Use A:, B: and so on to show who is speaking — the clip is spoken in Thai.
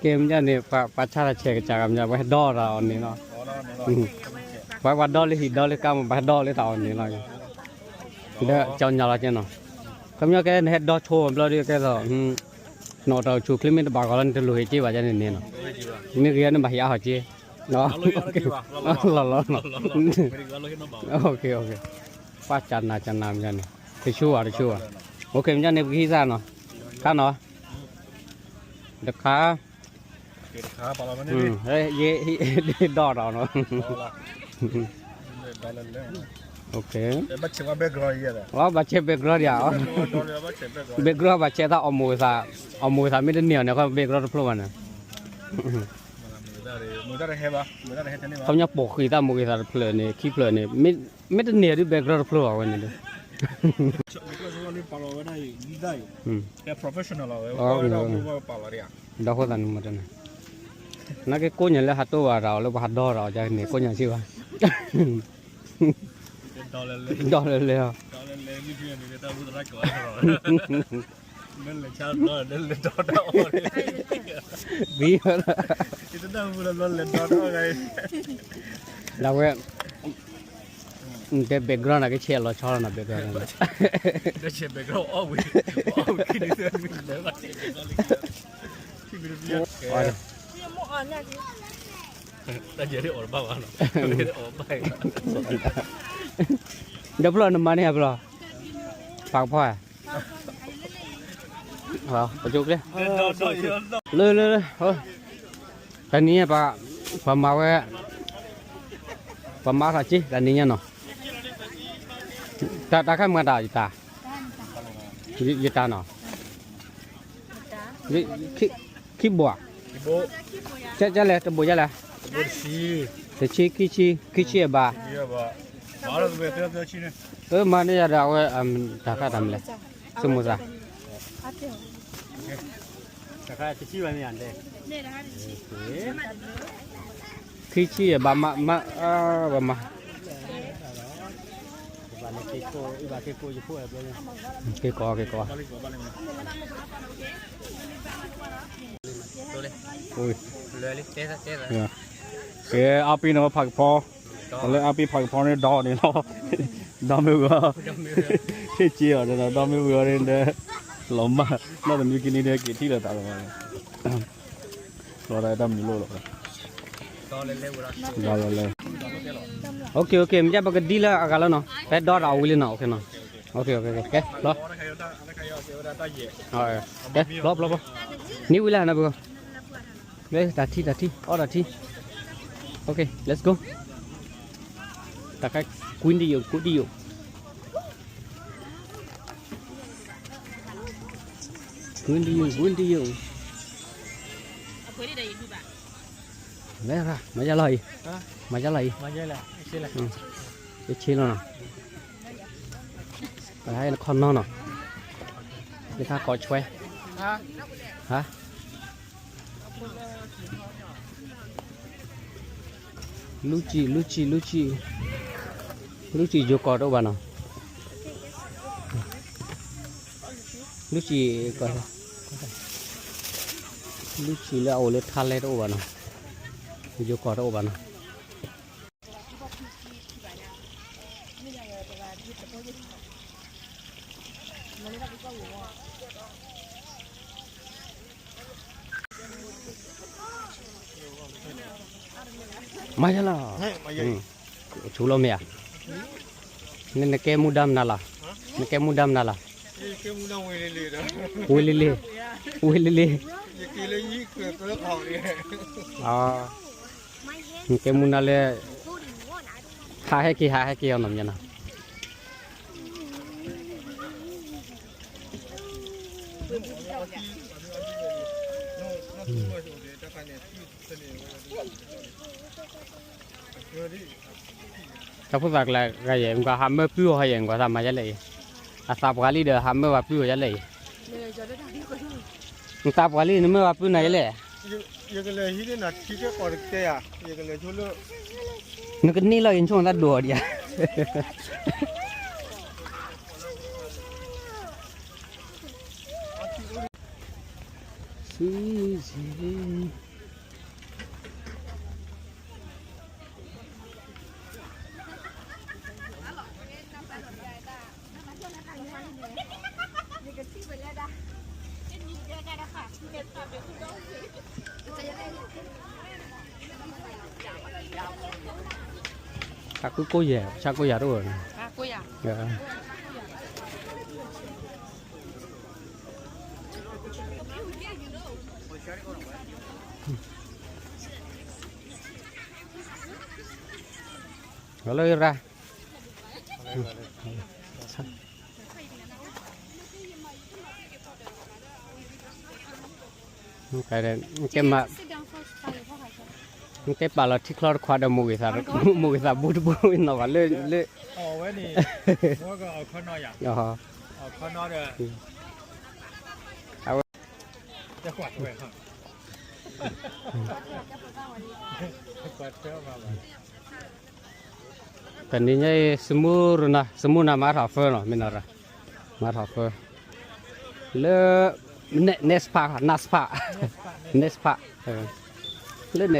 A: เกมเนี่ยเนี่ยปัจฉาเชกจากมันจะไปดอเราอันนี้เนาะไปวัดดอเลยหิดดอเลยก้าวไปดอเลยตอนนี้เนาะเด้อเจ้าหน้าที่เนาะคำนี้แกเฮ็ดดอโชว์เราเรียกแกก็นอเราชูคลิปมันบางคนจะลุยจีว่าจะเนี่ยเนาะนี่เรียนมันบ่ยากจีเนาะโอเคป้าจันนาจันนามจันที่ชัวโอเคมันจะเนี่ยกี่ซ่าเนาะข้าเนาะเด็กขาเฮ้ยเย่ดอเราเนาะโอเคบัตรเช็คว่าเบกรอยเยอะว่าบัตรเช็คเบกรอยอ่ะเบกรอยบัตรเช็คถ้าเอามือซาไม่ได้เหนียวเนี่ยก็เบกรอยพลุมันนะเขาเนี่ยปกคือถ้ามือซาเพลินเนี่ยขี้เพลินเนี่ยไม่ได้เหนียวด้วยเบกรอยพลุเอาไว้เนี่ยแก professional เราคนนั้นมาจากไหนนักกู้เงินแล้วหัดตัวเราแล้วหัดดอเราจะเนี่ยกู้เงินชื่อว่าดอเลยอ่ะบีเราเว้ยเด็กเบกกราวน์ก็เชี่ยวเราชอบนะเบกกราวน์นะเด็กเชี่ยวเบกกราวน์อ้าวคิดดูสิมันเลยว่าเชี่ยวเบกกราวน์เลยแต่เดี๋ยวที่ออกบ้างวะเนาะเดี๋ยวออกไปเดี๋ยวพลอยน้ำมันเนี่ยพลอยฟังพ่อเหรอประจุเลยเลยเฮ้ยตอนนี้ปะมาเว้ยปะมาสักทีตอนนี้เนาะตาข้ามกันตาอยู่ตาเนาะขี้บัวจะเลยจะบัวจะเลยจะขี้บ้ามาเนี่ยเราตาข้าทำเลยสมุทรตาข้าจะขี้วันนี้อันเดีขี้บ้ามาcái co ui cái áo pin nó phẳng phò lấy áo pin phẳng phò này đỏ này nó đỏ mèo vừa cái chia rồi nó đỏ mèo vừa lên đây lỏng mà nó làm như cái này đây cái thi là tạo rồi đây đâm như lô rồi ok mìnhจะไปกันดีแล้วอาการแล้วเนาะไปดอดเอาวิลเนาะโอเคเนาะโอเครอโอเครอนี่วิลนะบุ๊กเฮ้ยตัดที่อ๋อตัดที่โอเค let's go ตะไคร้กุนดีอยู่เลยra mà trả lời cái chi nó cái con nó người ta có choe hả Luchi vô cò đâu bà nào Luchi coi Luchi là ổ lên than lên đâu bà nào vô cò đâu bà nào mai là chú lo mẹ nên là kem mudam nala ui lili à kem mudale hai kia nằm như nào các phút bạc là cái gì cũng ham mơ piu hay gì cũng làm mà vậy sạp kali được ham mơ và piu vậy sạp kali nó mơ và piu này vậy nó cái ní là in chung ta đùa đi chắc cứ cô dẻ rồi
B: À, cô à?
A: dạ nó lấy ra cái này cái mà cái bà là thích lo khoa đầu mùi sao bút nó vào lên lên
C: อ๋อเว้ยนี่ว่าก็เอาข้าวน้อยอ่ะ
A: ờ
C: เอาข้าวน้อยเด้อ
A: เอา
C: จะกวาดด้วยครับกวาดเจ้ามาบ่
A: cái này nhảy semua na mà thảo phơ nó mình nói ra mà thảo phơ le nespa naspa le